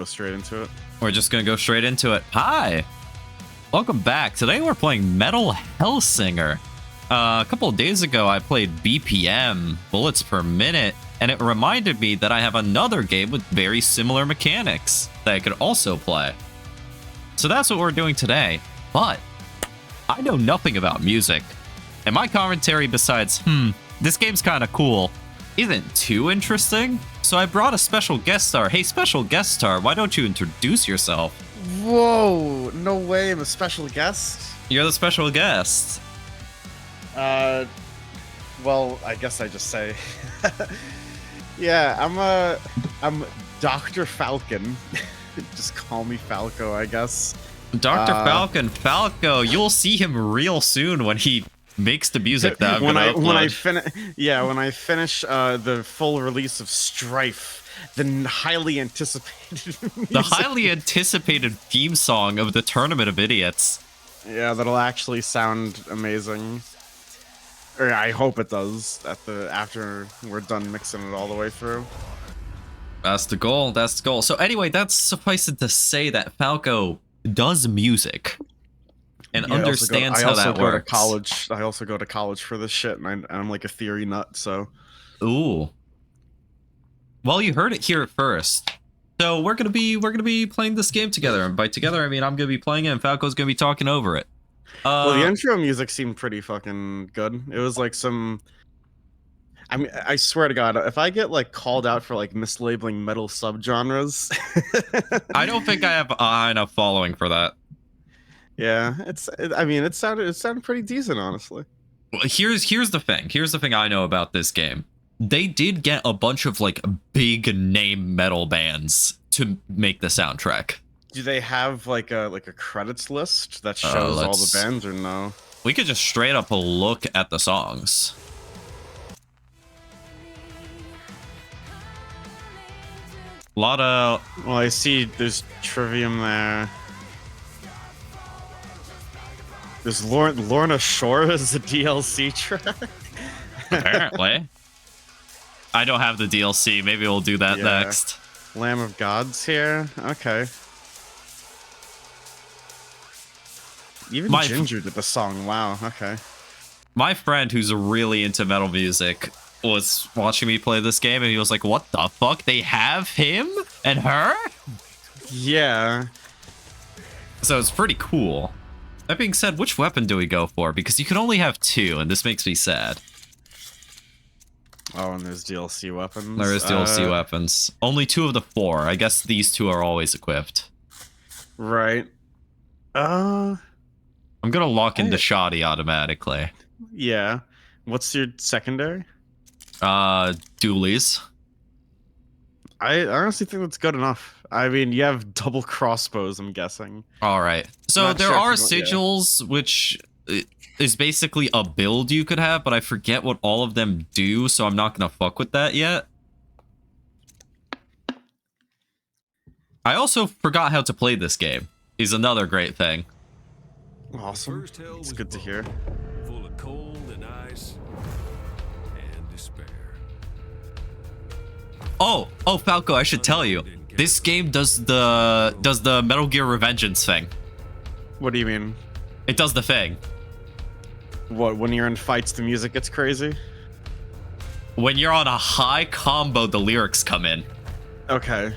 Go straight into it. We're just gonna go straight into it. Hi, welcome back. Today we're playing Metal Hellsinger. A couple of days ago I played BPM, bullets per minute, and it reminded me that I have another game with very similar mechanics that I could also play. So that's what we're doing today. But I know nothing about music, and my commentary besides, this game's kind of cool, isn't too interesting. So I brought a special guest star. Hey, special guest star, why don't you introduce yourself? Whoa, no way, I'm a special guest? You're the special guest. Well, I guess I just say. Yeah, I'm Dr. Falcon. Just call me Falco, I guess. Dr. Falco, you'll see him real soon when he makes the music that I'm gonna upload. When I finish the full release of STRIFE, the highly anticipated the highly anticipated theme song of the Tournament of Idiots. Yeah, that'll actually sound amazing. Or I hope it does after we're done mixing it all the way through. That's the goal. That's the goal. So anyway, that's suffice it to say that Falco does music and understands how that works. I also go to college for this shit, and I'm like a theory nut. So, ooh. Well, you heard it here first. So we're gonna be playing this game together, and by together I mean I'm gonna be playing it, and Falco's gonna be talking over it. Well, the intro music seemed pretty fucking good. It was like some. I mean, I swear to God, if I get like called out for like mislabeling metal subgenres, I don't think I have enough following for that. Yeah, I mean, it sounded pretty decent, honestly. Well, here's the thing. Here's the thing I know about this game. They did get a bunch of like big name metal bands to make the soundtrack. Do they have like a credits list that shows all the bands, or no? We could just straight up look at the songs. A lot of... Well, I see there's Trivium there. There's Lorna Shore as the DLC track. Apparently. I don't have the DLC. Maybe we'll do that next. Lamb of God's here. Okay. Even Ginger did the song. Wow. Okay. My friend who's really into metal music was watching me play this game, and he was like, what the fuck? They have him and her? Yeah. So it's pretty cool. That being said, which weapon do we go for? Because you can only have two, and this makes me sad. Oh, and there's DLC weapons? There is DLC weapons. Only 2 of the 4. I guess these 2 are always equipped. Right. I'm gonna lock into shoddy automatically. Yeah. What's your secondary? Dualies. I honestly think that's good enough. I mean, you have double crossbows, I'm guessing. All right. So there are sigils, which is basically a build you could have, but I forget what all of them do, so I'm not gonna fuck with that yet. I also forgot how to play this game. Is another great thing. Awesome. It's good to hear. Full of cold and ice and despair. Oh, Falco, I should tell you. This game does the Metal Gear Revengeance thing. What do you mean? It does the thing. What, when you're in fights, the music gets crazy? When you're on a high combo, the lyrics come in. Okay.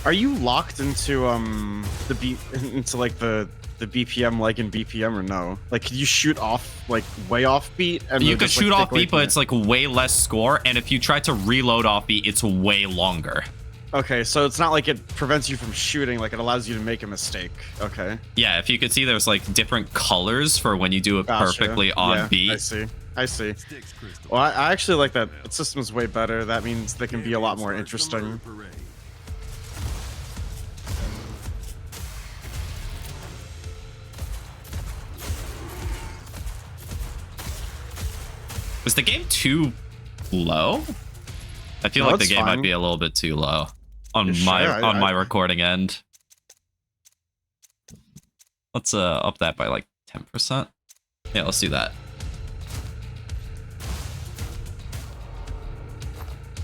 Are you locked into the BPM like in BPM or no? Like, could you shoot off like way off beat? And you could shoot off beat, but it's like way less score. And if you try to reload off beat, it's way longer. Okay, so it's not like it prevents you from shooting, like it allows you to make a mistake. Okay. Yeah, if you could see, there's like different colors for when you do it perfectly on beat. I see. Well, I actually like that. The system's way better. That means they can be a lot more interesting. Was the game too low? I feel like the game might be a little bit too low. on Yeah, my sure, my recording end. Let's up that by like 10%. Yeah, let's do that.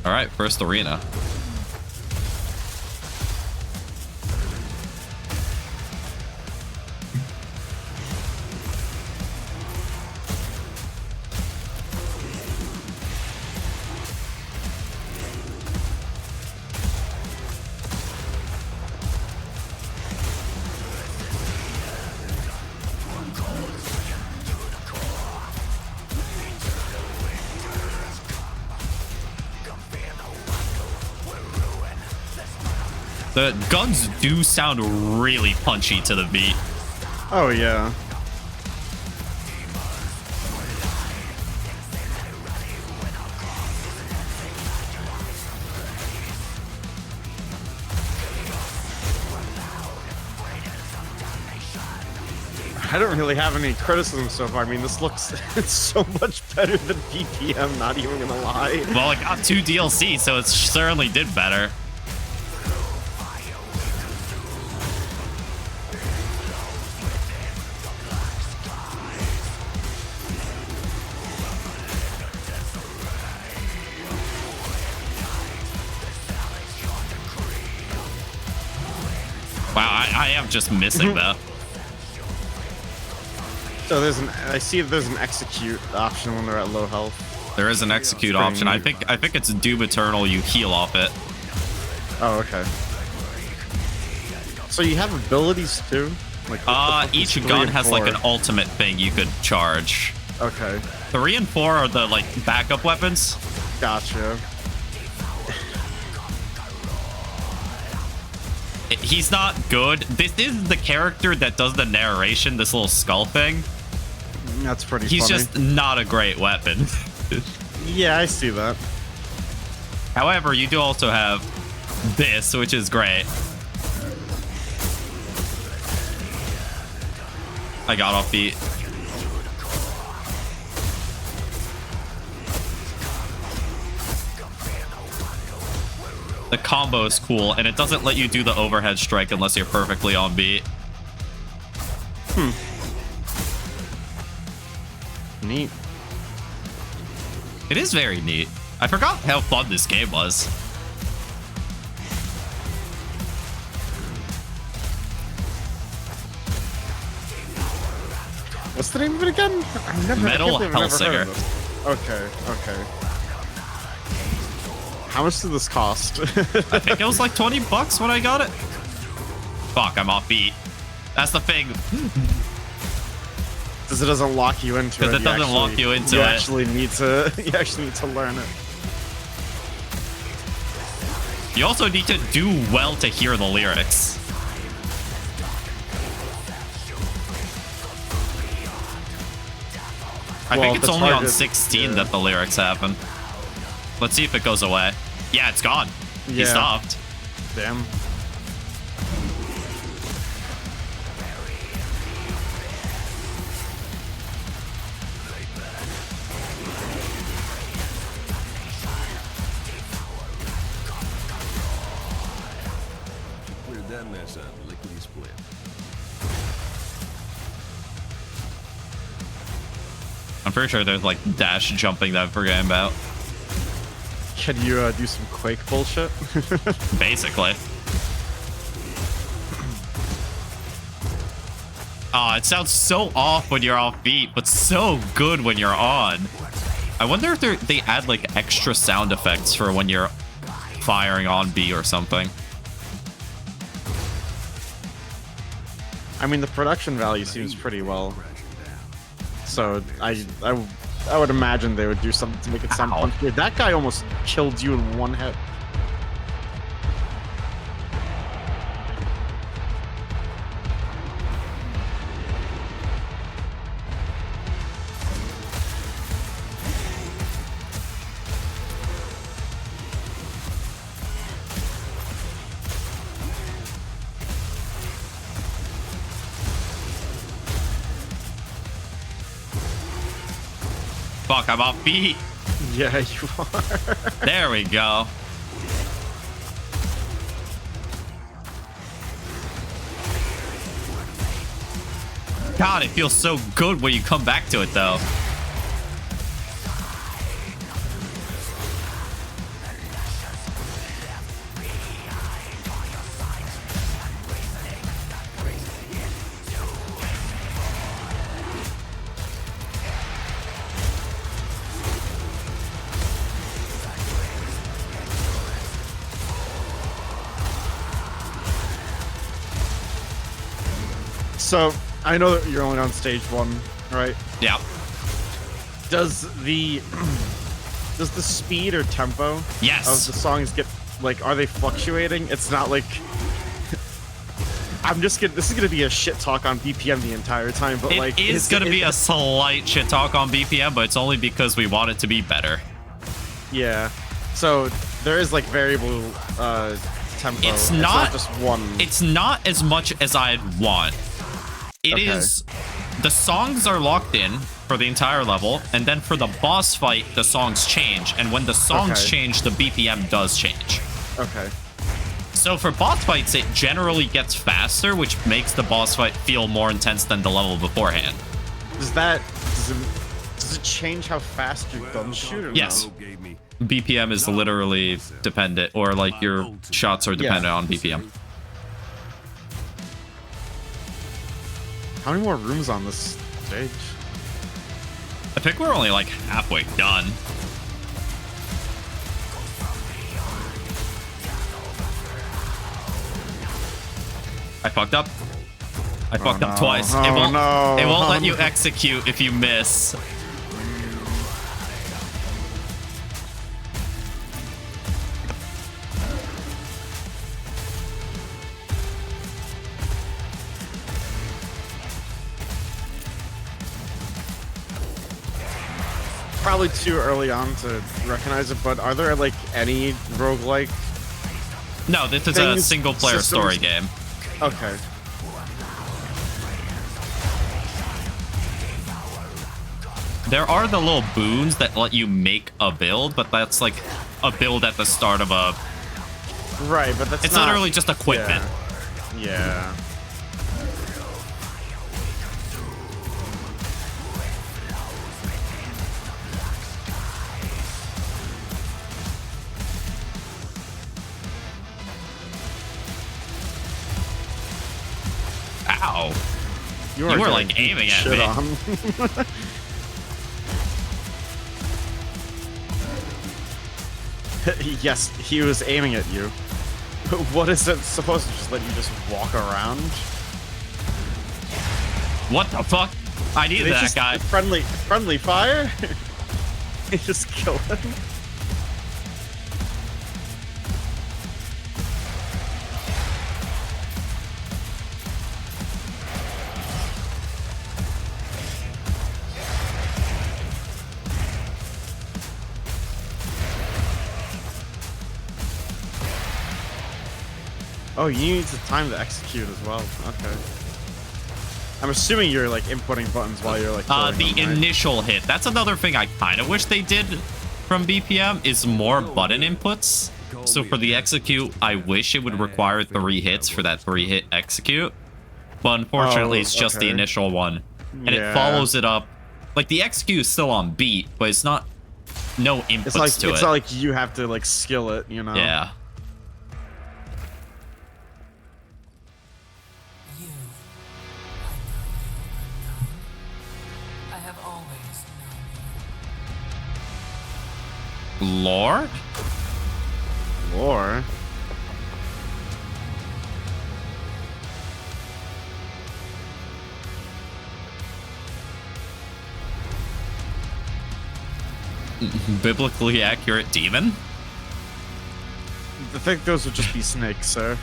All right, first arena. The guns do sound really punchy to the beat. Oh yeah. I don't really have any criticism so far. I mean, this looks it's so much better than BPM, not even gonna lie. Well, it got 2 DLC, so it certainly did better. Wow, I am just missing though. So I see there's an execute option when they're at low health. There is an execute option. I think it's Doom Eternal. You heal off it. Oh, okay. So you have abilities too? Like each gun has like an ultimate thing you could charge. Okay. 3 and 4 are the like backup weapons. Gotcha. He's not good. This is the character that does the narration, this little skull thing. That's pretty He's funny. just not a great weapon. Yeah, I see that. However, you do also have this, which is great. I got off beat. The combo is cool, and it doesn't let you do the overhead strike unless you're perfectly on beat. Neat. It is very neat. I forgot how fun this game was. What's the name of it again? Metal Hellsinger. Okay, okay. How much did this cost? I think it was like 20 bucks when I got it. Fuck, I'm off beat. That's the thing. Because it doesn't lock you into it. Because it doesn't lock you into it. You actually need to learn it. You also need to do well to hear the lyrics. I think it's only on 16 that the lyrics happen. Let's see if it goes away. Yeah, it's gone. He Yeah. stopped. Damn. Cleared that mess up, lickety split. I'm pretty sure there's like dash jumping that I'm forgetting about. Can you do some Quake bullshit? Basically. Oh, it sounds so off when you're off beat, but so good when you're on. I wonder if they add like extra sound effects for when you're firing on B or something. I mean, the production value seems pretty well. So I would imagine they would do something to make it sound Ow. funkier. That guy almost killed you in one hit. Fuck, I'm off beat. Yeah, you are. There we go. God, it feels so good when you come back to it, though. So, I know that you're only on stage 1, right? Yeah. Does the speed or tempo Yes. of the songs get, like, are they fluctuating? It's not like... this is gonna be a shit talk on BPM the entire time, but like... It is gonna be a slight shit talk on BPM, but it's only because we want it to be better. Yeah. So, there is, like, variable, tempo. It's not just one. It's not as much as I'd want. It is... The songs are locked in for the entire level, and then for the boss fight, the songs change. And when the songs change, the BPM does change. Okay. So for boss fights, it generally gets faster, which makes the boss fight feel more intense than the level beforehand. Does it change how fast you're done shooting? Yes. BPM is literally dependent, or like your shots are dependent on BPM. How many more rooms on this stage? I think we're only like halfway done. I fucked up. I fucked up twice. It won't let you execute if you miss. Probably too early on to recognize it, but are there like any roguelike? No, this is a single player story game. Okay. There are the little boons that let you make a build, but that's like a build at the start of a... Right, but that's it's literally just equipment. Yeah. Ow. You were like aiming at me. Yes, he was aiming at you. What is it supposed to just let you just walk around? What the fuck? I needed that guy. Friendly fire? You just kill him. Oh, you need the time to execute as well. Okay. I'm assuming you're like inputting buttons while you're like the initial hit. That's another thing I kind of wish they did from BPM is more button inputs. So for the execute, I wish it would require 3 hits for that 3-hit execute. But unfortunately, it's just the initial one. And it follows it up. Like the execute is still on beat, but it's not no inputs to it. It's not like you have to like skill it, you know? Yeah. Lore? Lore? Biblically accurate demon? I think those would just be snakes, sir.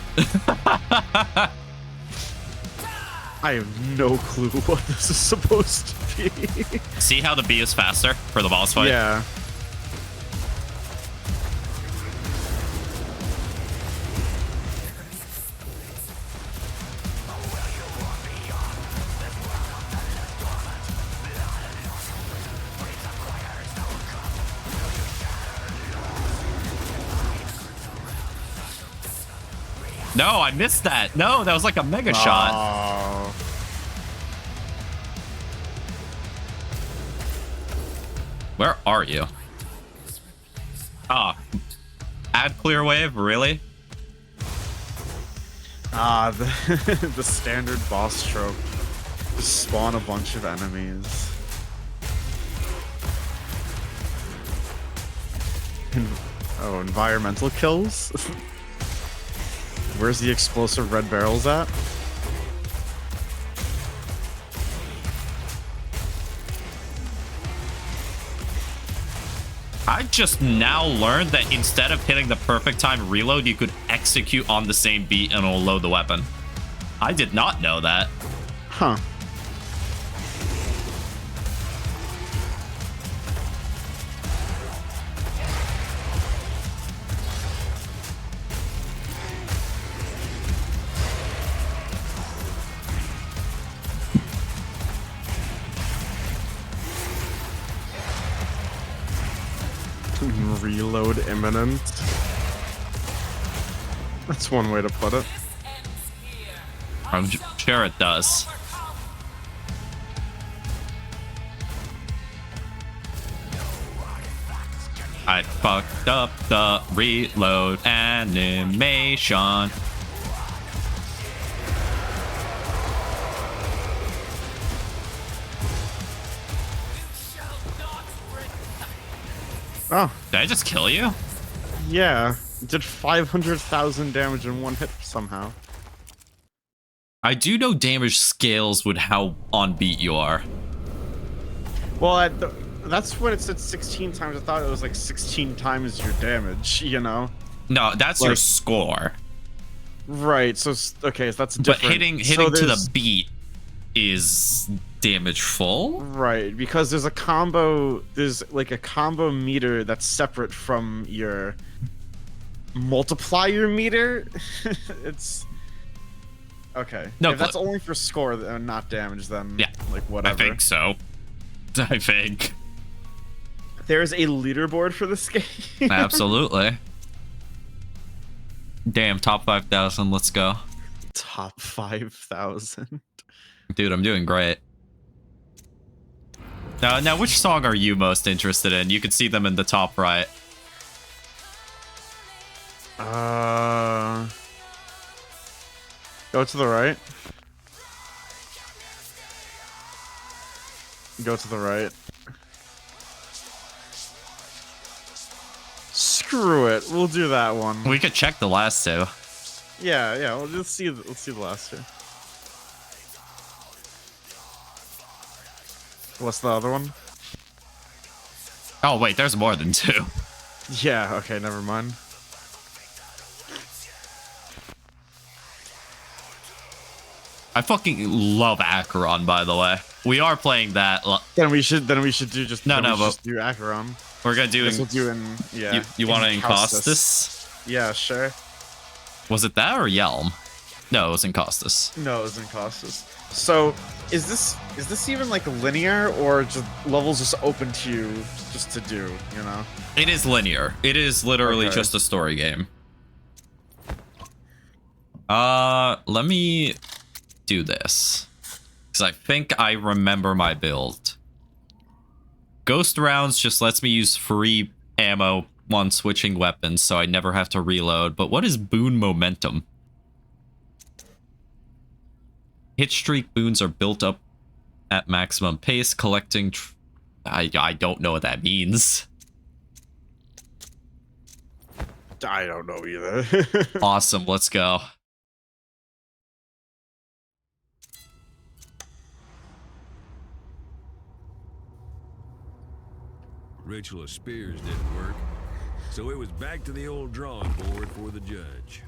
I have no clue what this is supposed to be. See how the B is faster for the boss fight? Yeah. No, I missed that. No, that was like a mega shot. Where are you? Ah, add clear wave, really? Ah, the standard boss trope. Just spawn a bunch of enemies. Oh, environmental kills? Where's the explosive red barrels at? I just now learned that instead of hitting the perfect time reload, you could execute on the same beat and it'll load the weapon. I did not know that. Huh. Reload imminent. That's one way to put it. I'm sure it does. I fucked up the reload animation. Oh, Did I just kill you? yeah. Did 500,000 damage in one hit somehow. I do know damage scales with how on beat you are. Well, that's when it said 16 times. I thought it was like 16 times your damage, you know? No, that's your score. Right, so, okay, so that's different. But hitting So to the beat is damage full? Right, because there's a combo, there's like a combo meter that's separate from your multiplier meter. It's okay. No, if that's only for score and not damage, then yeah, like whatever. I think so. I think. There's a leaderboard for this game. Absolutely. Damn, top 5,000, let's go. Top 5,000. Dude, I'm doing great. Now, which song are you most interested in? You can see them in the top right. Go to the right. Go to the right. Screw it. We'll do that one. We could check the last two. Yeah. Well, let's see the last two. What's the other one? Oh, wait, there's more than two. Yeah, okay, never mind. I fucking love Acheron, by the way. We are playing that. Then we should do just but just do Acheron. We're gonna do. We'll do in yeah. You want to Encaustus? Yeah, sure. Was it that or Yelm? No, it was Encaustus. No, it was Encaustus. So, is this even like linear or just levels just open to you just to do? You know. It is linear. It is literally Okay. just a story game. Let me do this. Because I think I remember my build. Ghost rounds just lets me use free ammo when switching weapons, so I never have to reload. But what is boon momentum? Hit streak boons are built up at maximum pace, collecting... I don't know what that means. I don't know either. Awesome, let's go. Ritual of Spears didn't work, so it was back to the old drawing board for the judge.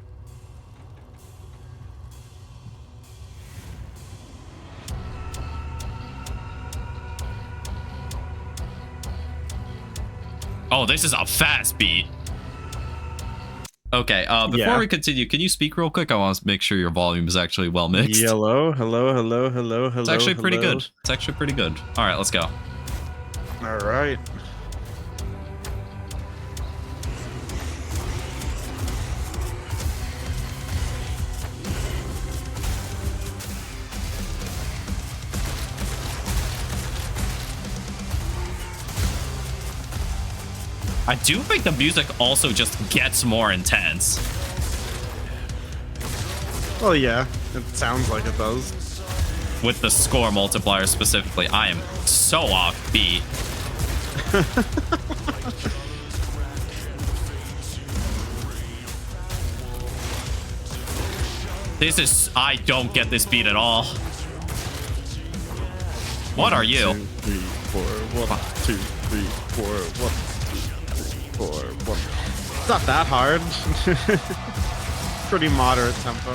Oh, this is a fast beat. Okay, before Yeah. we continue, can you speak real quick? I want to make sure your volume is actually well mixed. Hello. It's actually pretty good. It's actually pretty good. All right, let's go. All right. I do think the music also just gets more intense. Well, yeah, it sounds like it does. With the score multiplier specifically, I am so off beat. This is... I don't get this beat at all. What are you? 1, 2, 3, 4. 1, 2, 3, 4. 1, 2, 3, 4. 1. It's not that hard. Pretty moderate tempo.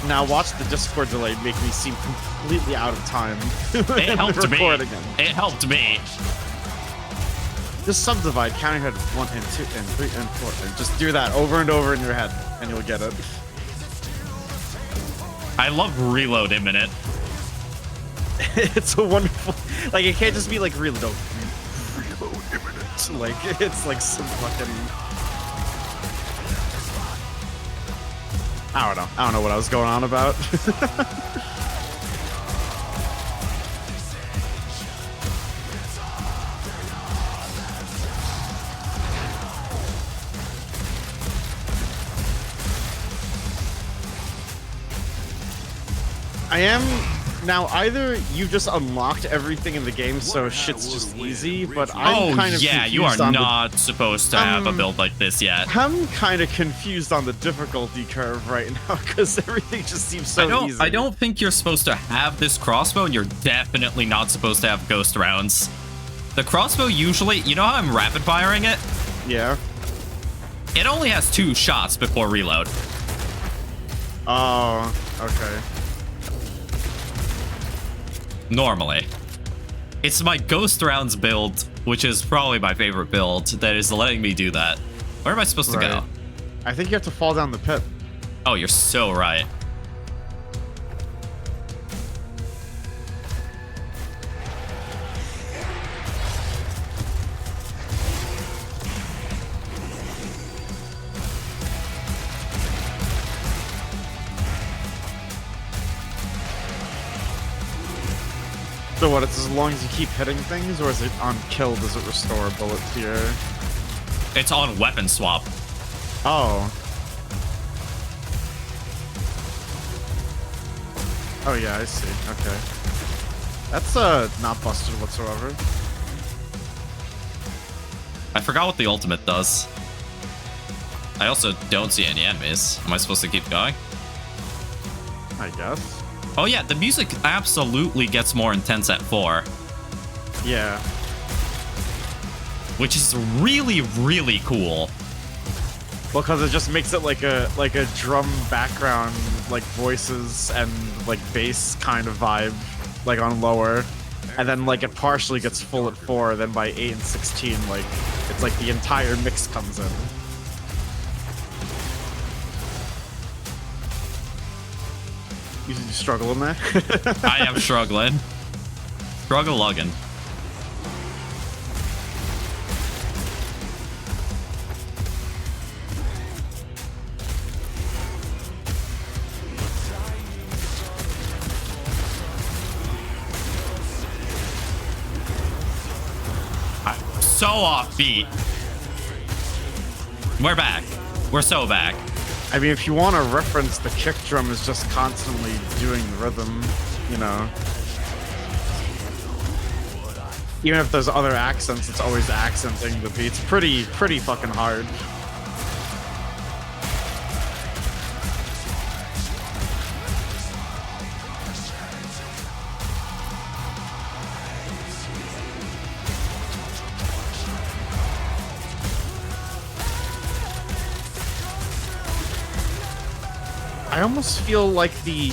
Now watch the Discord delay make me seem completely out of time. It helped me. Again. It helped me. Just subdivide, counting head 1 and 2 and 3 and 4, and just do that over and over in your head, and you'll get it. I love reload imminent. It's a wonderful, like, it can't just be like reload imminent. Like, it's like some fucking, I don't know what I was going on about. I am now, either you just unlocked everything in the game, so shit's just easy, but I'm kind of yeah, you are confused on not supposed to have a build like this yet. I'm kind of confused on the difficulty curve right now, because everything just seems so easy. I don't think you're supposed to have this crossbow, and you're definitely not supposed to have ghost rounds. The crossbow usually, you know how I'm rapid firing it? Yeah. It only has 2 shots before reload. Oh, okay. Normally. It's my ghost rounds build, which is probably my favorite build, that is letting me do that. Where am I supposed to go? I think you have to fall down the pit. Oh, you're so right. So what, it's as long as you keep hitting things, or is it on kill, does it restore a bullet to your... It's on weapon swap. Oh. Oh yeah, I see, okay. That's not busted whatsoever. I forgot what the ultimate does. I also don't see any enemies. Am I supposed to keep going? I guess. Oh yeah, the music absolutely gets more intense at 4. Yeah. Which is really, really cool. Well, because it just makes it like a drum background, like voices and like bass kind of vibe, like on lower, and then like it partially gets full at 4. Then by 8 and 16, like it's like the entire mix comes in. You struggling there? I am struggling. Struggle-lugging. I'm so offbeat. We're back. We're so back. I mean, if you want to reference, the kick drum is just constantly doing the rhythm, you know. Even if there's other accents, it's always accenting the beats. Pretty fucking hard. I almost feel like I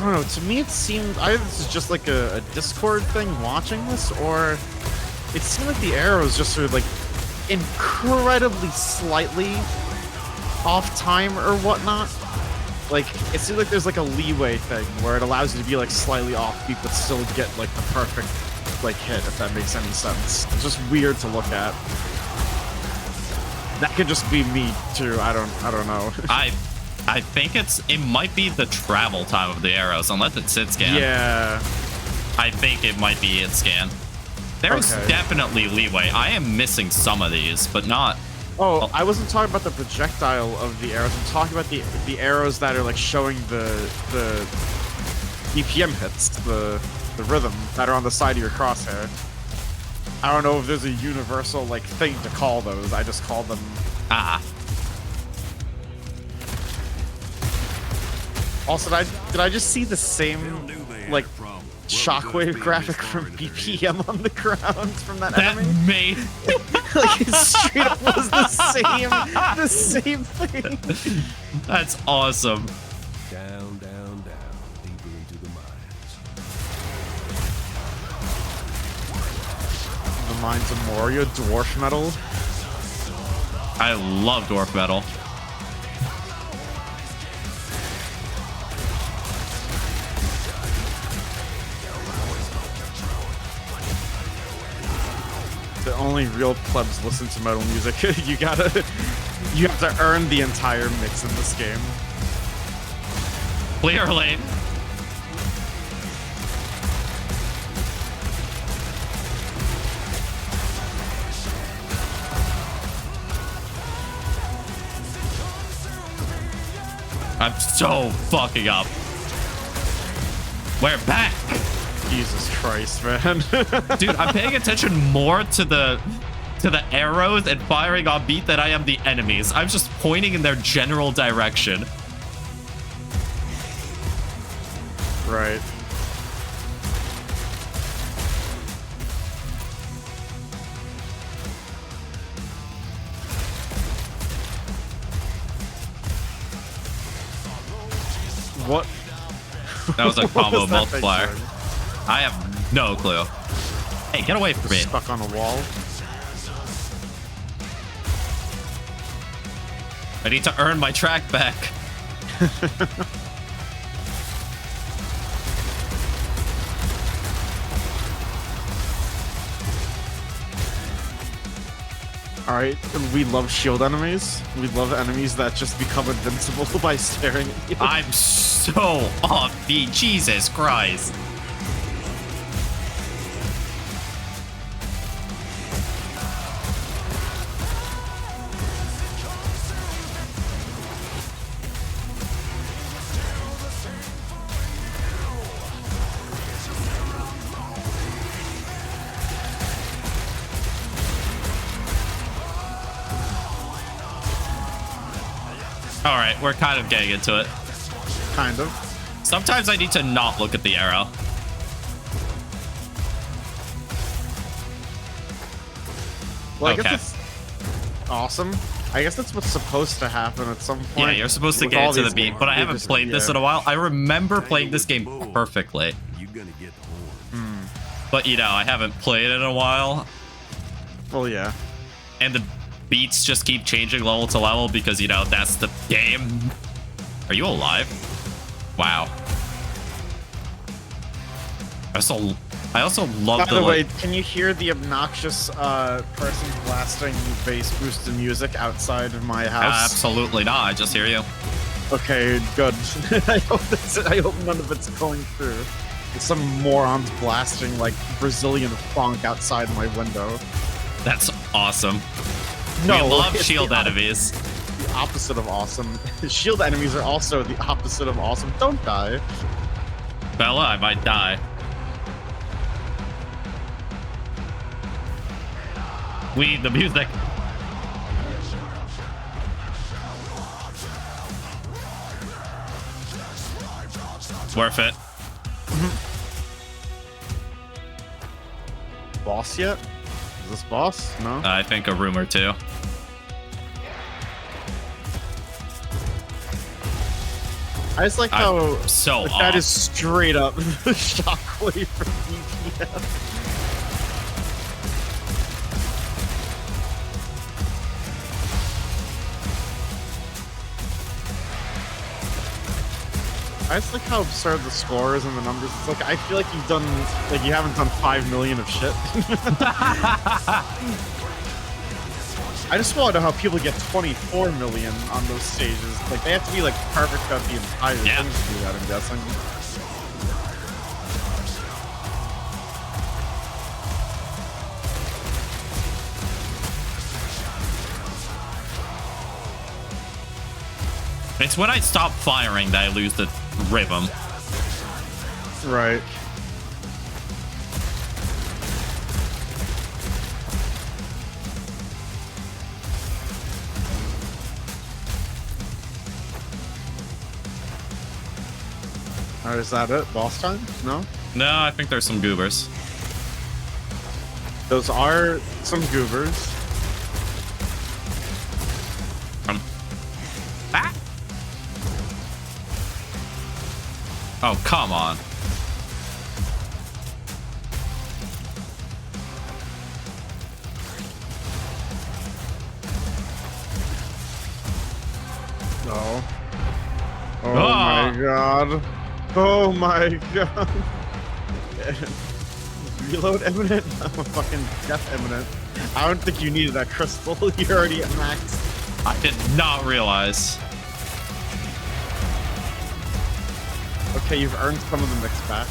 don't know, to me it seemed, either this is just like a Discord thing watching this, or it seemed like the arrows just sort of like incredibly slightly off time or whatnot. Like, it seems like there's like a leeway thing where it allows you to be like slightly offbeat but still get like the perfect like hit, if that makes any sense. It's just weird to look at. That could just be me too, I don't know. I think it might be the travel time of the arrows, unless it's sit scan. Yeah. I think it might be it scan. There's Okay. definitely leeway. I am missing some of these, but not. Oh, I wasn't talking about the projectile of the arrows. I'm talking about the arrows that are like showing the BPM hits, the rhythm that are on the side of your crosshair. I don't know if there's a universal like thing to call those. I just call them. Ah. Also, did I just see the same like shockwave graphic from BPM on the ground from that That enemy? made. Like it straight up was the same thing. That's awesome. Down, down, down, deeper into the mines. The Mines of Moria, dwarf metal. I love dwarf metal. The only real plebs listen to metal music. You have to earn the entire mix in this game. Clearly. I'm so fucking up. We're back. Jesus Christ, man. Dude, I'm paying attention more to the arrows and firing on beat than I am the enemies. I'm just pointing in their general direction. Right. What? That was a What combo was that thing multiplier. doing? I have no clue. Hey, get away from me. Stuck on a wall. I need to earn my track back. Alright, we love shield enemies. We love enemies that just become invincible by staring at you. I'm so offbeat. Jesus Christ. All right, we're kind of getting into it. Kind of. Sometimes I need to not look at the arrow. Well, I Okay. guess it's awesome. I guess that's what's supposed to happen at some point. Yeah, you're supposed to with get all into the these beat, games. but I They haven't just- played this yeah. in a while. I remember playing this game perfectly, You gonna get the horn. but you know, I haven't played it in a while, Well, yeah. and the beats just keep changing level to level because, you know, that's the game. Are you alive? Wow. I also love By the way, like, can you hear the obnoxious person blasting bass boosted music outside of my house? absolutely not. I just hear you. Okay, good. I hope none of it's going through. Some morons blasting like Brazilian funk outside my window. That's awesome. No, we love it's shield the enemies. The opposite of awesome. Shield enemies are also the opposite of awesome. Don't die. Bella, I might die. We need the music. Worth it. Boss yet? Is this boss? No? I think a room or two. I just like how so like, that off. is straight up the shockwave from BPM. I just like how absurd the score is and the numbers. It's like I feel like you've done like you haven't done 5 million of shit. I just want to know how people get 24 million on those stages. Like they have to be like perfect at the entire Yeah. thing to do that, I'm guessing. It's when I stop firing that I lose the rhythm. Right. Or is that it? Boss time? No? No, I think there's some goobers. Those are some goobers. Ah! Oh, come on. No. Oh Ah! my god. Oh my god. Reload imminent? I'm a fucking death imminent. I don't think you needed that crystal. You're already at max. I did not realize. Okay, you've earned some of the mix back.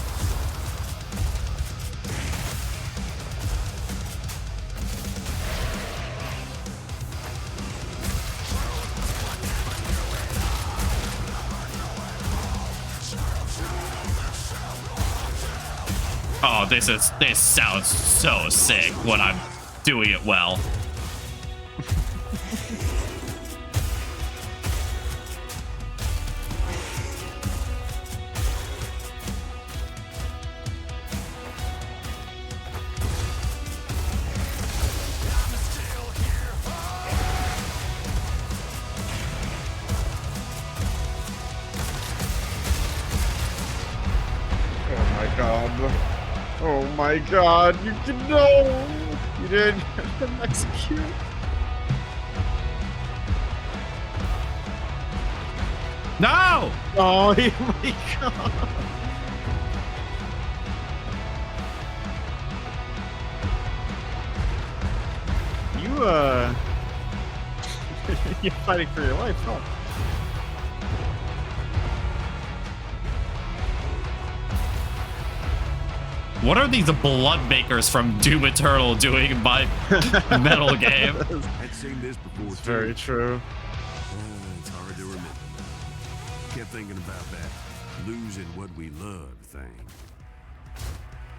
Oh, this sounds so sick when I'm doing it well. Oh my god, you did no! You didn't execute. No! Oh my god. You're fighting for your life, huh? What are these blood makers from Doom Eternal doing in my metal game? I'd seen this before. It's very true. It's hard to remember now. Kept thinking about that losing what we love thing.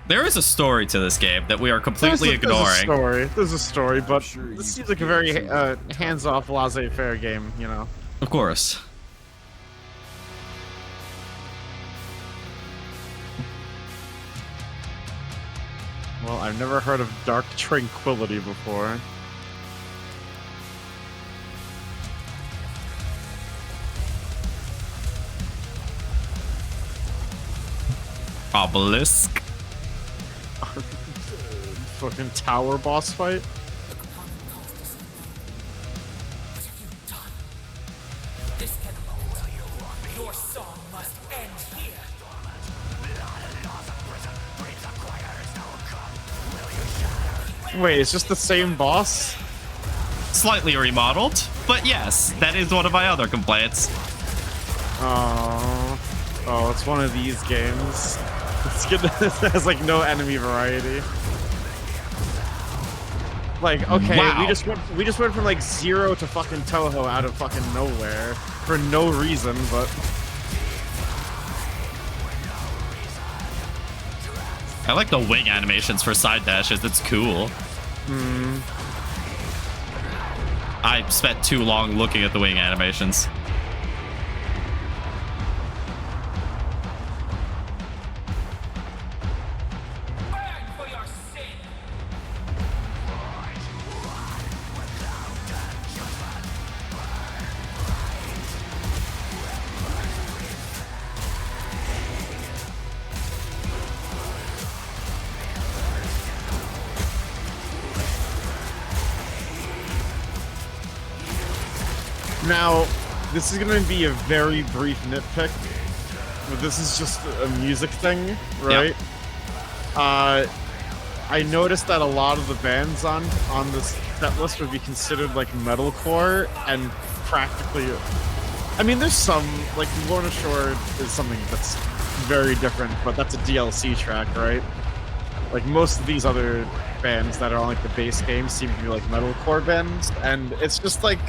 There is a story to this game that we are completely ignoring. There's a story, but sure this you seems like a very hands-off, laissez-faire game, you know? Of course. Well, I've never heard of Dark Tranquility before. Obelisk. Fucking tower boss fight. Your song must end here. Wait, it's just the same boss? Slightly remodeled, but yes, that is one of my other complaints. Oh, it's one of these games. It's good. It has like no enemy variety. Like, okay, Wow. we just went from like 0 to fucking Toho out of fucking nowhere for no reason, but I like the wing animations for side dashes. It's cool. I spent too long looking at the wing animations. Burn for your sin. now this is gonna be a very brief nitpick, but this is just a music thing, right? I noticed that a lot of the bands on this set list would be considered like metalcore, and practically, I mean, there's some like Lorna Shore is something that's very different, but that's a DLC track, right? Like most of these other bands that are on like the base game seem to be like metalcore bands, and it's just like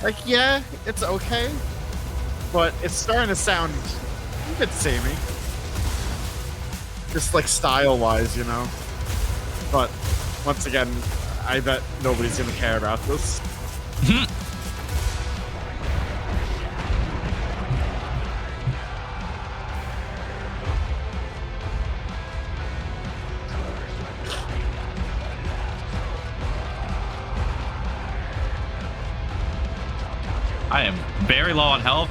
Like, yeah, it's okay, but it's starting to sound a bit samey. Just like style-wise, you know. But once again, I bet nobody's gonna care about this. I am very low on health.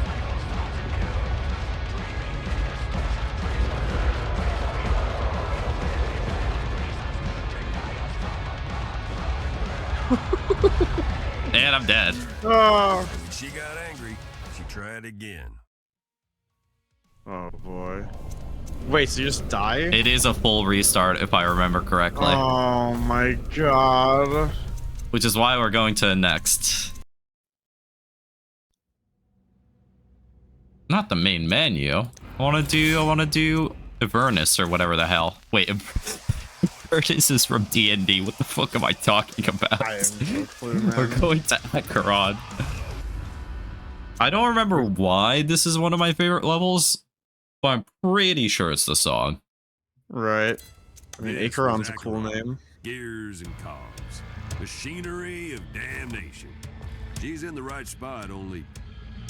And I'm dead. Oh. When she got angry, she tried again. Oh boy. Wait, so you just die? It is a full restart if I remember correctly. Oh my god. Which is why we're going to next. Not the main menu. I wanna do Avernus or whatever the hell. Wait, Avernus is from D&D. What the fuck am I talking about? I have no clue, man. We're going to Acheron. I don't remember why this is one of my favorite levels, but I'm pretty sure it's the song. Right. I mean, This Acheron's was a cool Acheron. name. Gears and cogs. Machinery of damnation. She's in the right spot, only,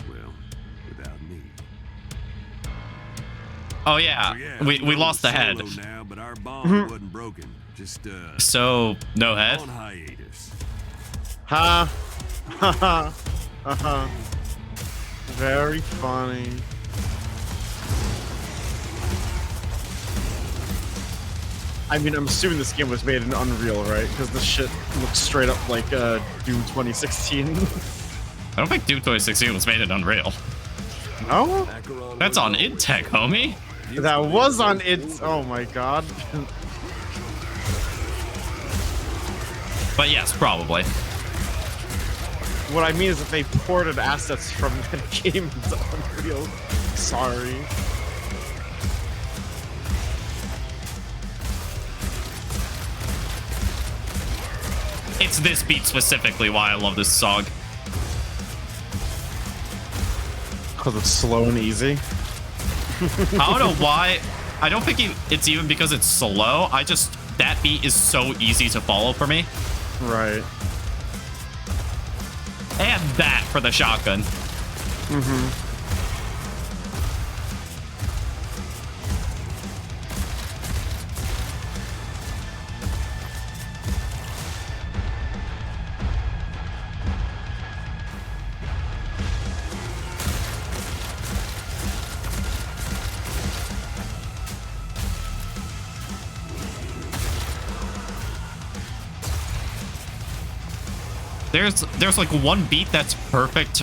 well, without me. Oh yeah, So, yeah, we I'm lost the head. solo now, but our bond wasn't broken. Just So, no head? on hiatus. Ha! Ha ha! Ha. Very funny. I mean, I'm assuming this game was made in Unreal, right? Because this shit looks straight up like Doom 2016. I don't think Doom 2016 was made in Unreal. No? Acheron That's was on always- InTech, homie. That was on it. Oh my god. But yes, probably. What I mean is that they ported assets from that game into Unreal. Sorry. It's this beat specifically why I love this song. Because it's slow and easy. I don't know why. I don't think it's even because it's slow. That beat is so easy to follow for me. Right. And that for the shotgun. Mm-hmm. There's like one beat that's perfect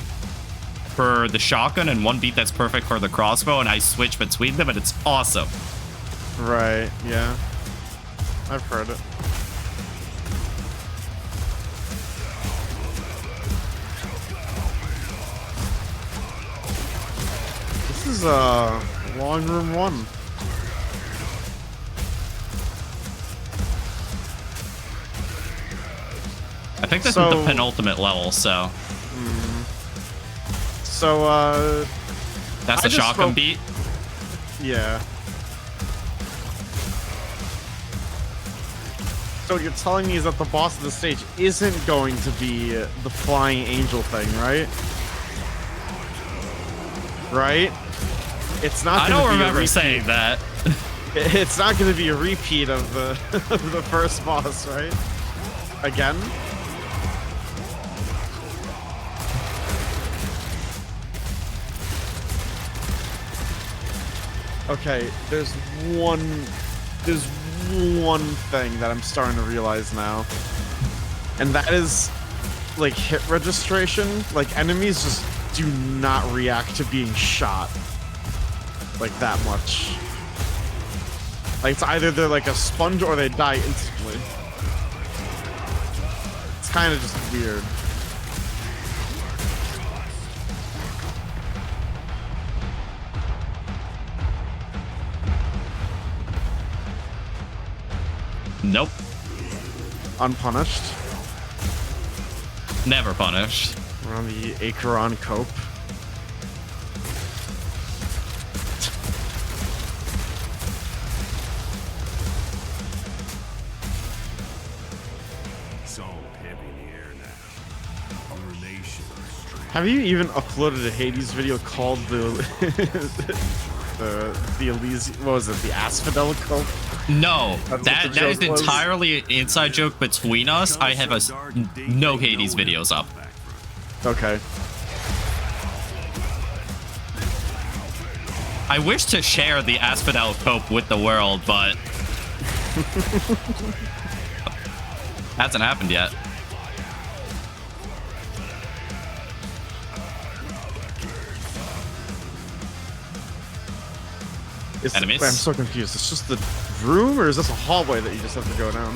for the shotgun and one beat that's perfect for the crossbow, and I switch between them, and it's awesome. Right, yeah. I've heard it. This is long room 1. I think this So- is the penultimate level, so So, that's I the just shotgun spoke- beat. yeah. So what you're telling me is that the boss of the stage isn't going to be the flying angel thing, right? Right? It's not. I gonna don't be a remember repeat. saying that. It's not going to be a repeat of the of the first boss, right? Again. Okay, there's one thing that I'm starting to realize now. And that is like hit registration. Like enemies just do not react to being shot like that much. Like it's either they're like a sponge or they die instantly. It's kind of just weird. Nope. Unpunished. Never punished. We're on the Acheron Cope. Salt heavy in the air now. Coronation. Have you even uploaded a Hades video called the the Elysium? What was it? The Asphodel Cope? No, That's what that the is joke was? entirely an inside joke between us. I have no Hades videos up. Okay. I wish to share the Asphodel Cope with the world, but hasn't happened yet. Enemies? Wait, I'm so confused. It's just the room, or is this a hallway that you just have to go down?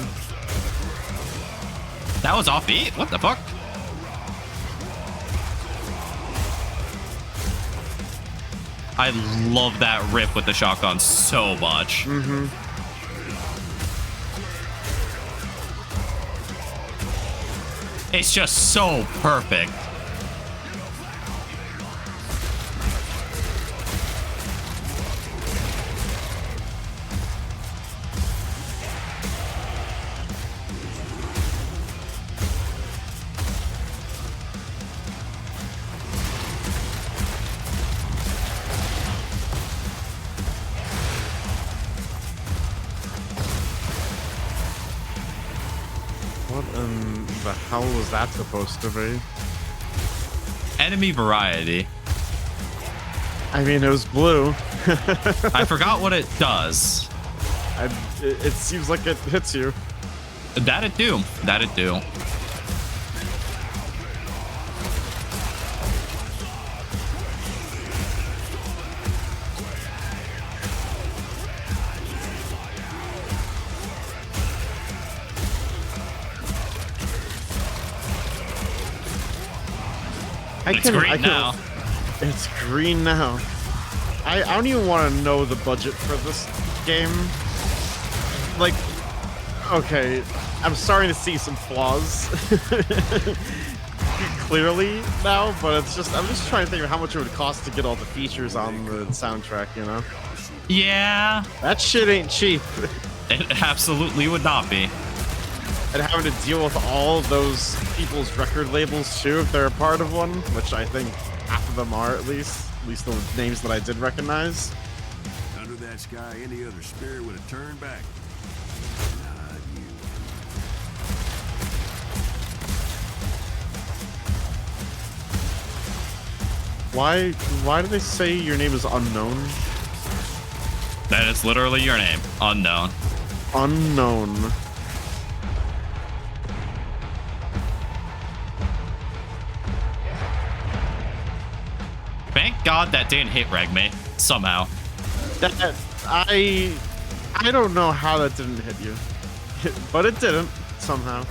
That was offbeat? What the fuck? I love that rip with the shotgun so much. Mm-hmm. It's just so perfect. What in the hell was that supposed to be? Enemy variety. I mean, it was blue. I forgot what it does. It seems like it hits you. That it do. That it do. It's green now. It's green now. I don't even want to know the budget for this game. Like, okay, I'm starting to see some flaws clearly now, but it's just I'm just trying to think of how much it would cost to get all the features on the soundtrack, you know? Yeah. That shit ain't cheap. It absolutely would not be. And having to deal with all those people's record labels too, if they're a part of one, which I think half of them are at least the names that I did recognize. Under that sky, any other spirit would have turned back. Not you. Why do they say your name is unknown? That is literally your name. Unknown. Unknown. Thank God that didn't hit reg me somehow. That I don't know how that didn't hit you, but it didn't somehow.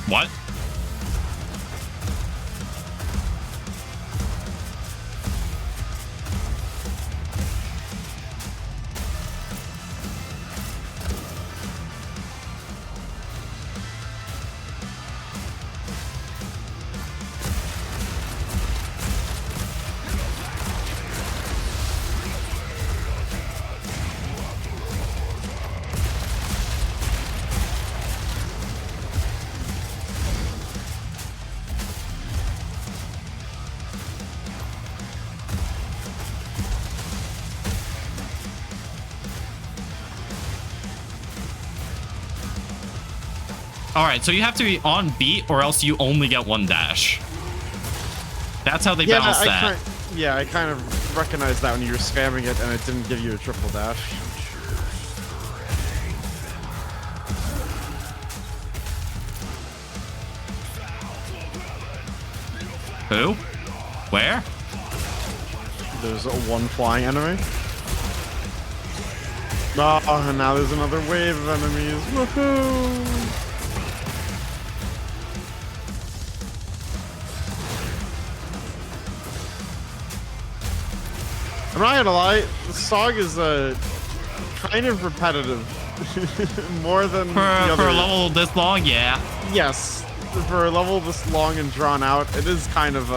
What? All right, so you have to be on beat or else you only get one dash. That's how they balance that. I kind of recognized that when you were spamming it and it didn't give you a triple dash. Who? Where? There's one flying enemy. Oh, and now there's another wave of enemies. Woohoo! I'm not gonna lie, the song is kind of repetitive. More than For the a other. level this long, yeah. Yes, for a level this long and drawn out, it is kind of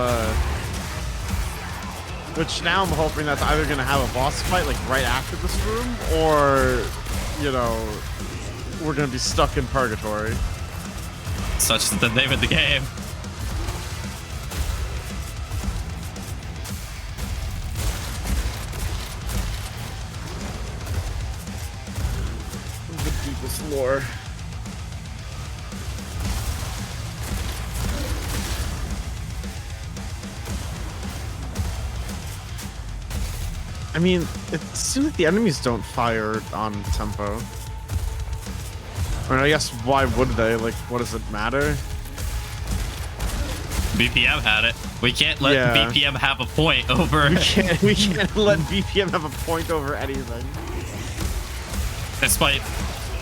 which now I'm hoping that's either gonna have a boss fight like right after this room, or you know, we're gonna be stuck in purgatory. Such is the name of the game. The deepest lore. I mean, it seems like the enemies don't fire on tempo. I mean, I guess why would they? Like, what does it matter? BPM had it. We can't let Yeah. BPM have a point over. We can't let BPM have a point over anything. Despite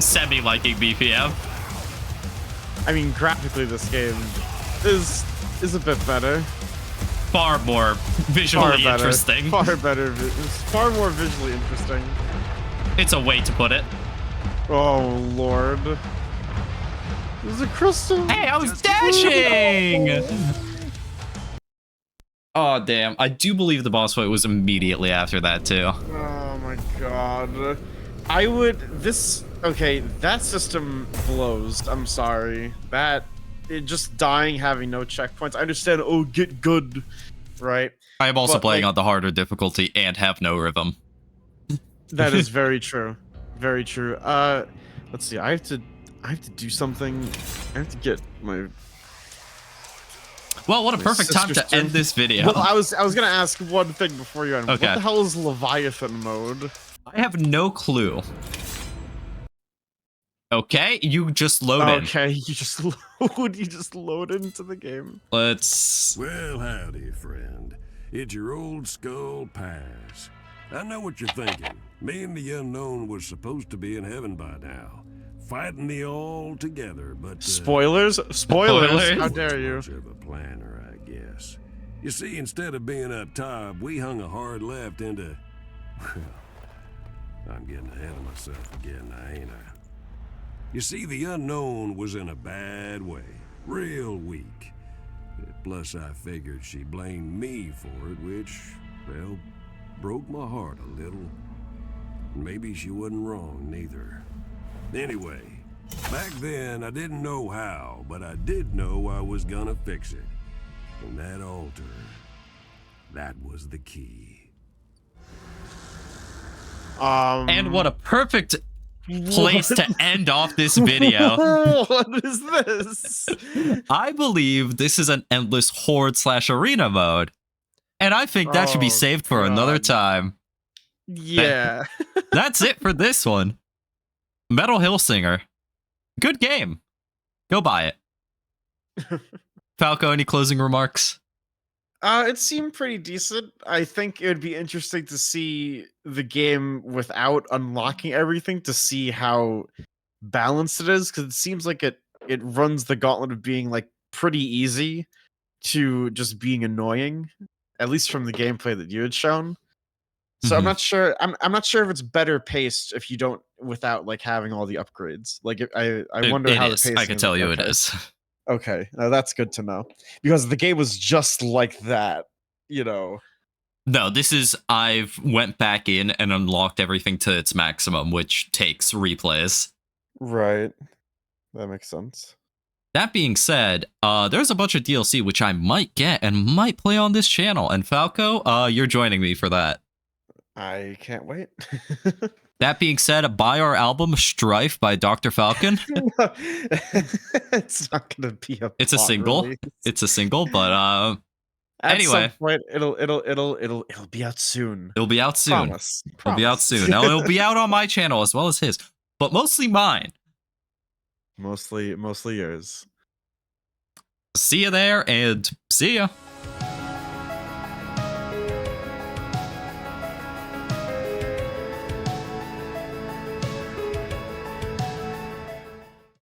semi-liking BPM. I mean, graphically, this game is a bit better. Far more visually Far better. interesting. Far better. It's far more visually interesting. It's a way to put it. Oh lord. There's a crystal. Hey, I was dashing! Oh, damn. I do believe the boss fight was immediately after that, too. Oh my god. Okay, that system blows. I'm sorry. Just dying, having no checkpoints. I understand, oh, get good, right? I am also But, playing like, on the harder difficulty and have no rhythm. That is very true. Very true. Let's see. I have to do something. I have to get my. Well, what a perfect time to sister's end turn. this video. Well, I was gonna ask one thing before you end. Okay. What the hell is Leviathan mode? I have no clue. Okay, you just load in. Okay, you just load into the game. Let's... Well, howdy, friend. It's your old skull Pass. I know what you're thinking. Me and the unknown was supposed to be in heaven by now, fighting the all together, but Spoilers? Spoilers? How dare you? much of a planner, I guess. You see, instead of being up top, we hung a hard left into. Well, I'm getting ahead of myself again, now, ain't I? You see, the unknown was in a bad way, real weak. Plus, I figured she blamed me for it, which, well, broke my heart a little. Maybe she wasn't wrong, neither. Anyway, back then, I didn't know how, but I did know I was gonna fix it. And that altar, that was the key. And what a perfect place to end off this video. What is this? I believe this is an endless horde/arena mode. And I think that should be Oh, saved for another God. time. Yeah. That's it for this one. Metal Hellsinger. Good game. Go buy it. Falco, any closing remarks? It seemed pretty decent. I think it would be interesting to see the game without unlocking everything to see how balanced it is, because it seems like it runs the gauntlet of being like pretty easy to just being annoying, at least from the gameplay that you had shown. So I'm Mhm. not sure. I'm not sure if it's better paced if you don't without like having all the upgrades. Like I wonder how the is. pacing. I can tell you it okay. is. Okay, that's good to know, because the game was just like that, you know. No, this is, I've went back in and unlocked everything to its maximum, which takes replays. Right. That makes sense. That being said, there's a bunch of DLC which I might get and might play on this channel. And Falco, you're joining me for that. I can't wait. That being said, buy our album Strife by Dr. Falcon. It's not gonna be a. It's a plot single. release. It's a single, but At anyway. some point, it'll be out soon. It'll be out soon. Promise. It'll be out soon. Now it'll be out on my channel as well as his, but mostly mine. Mostly yours. See you there and see ya.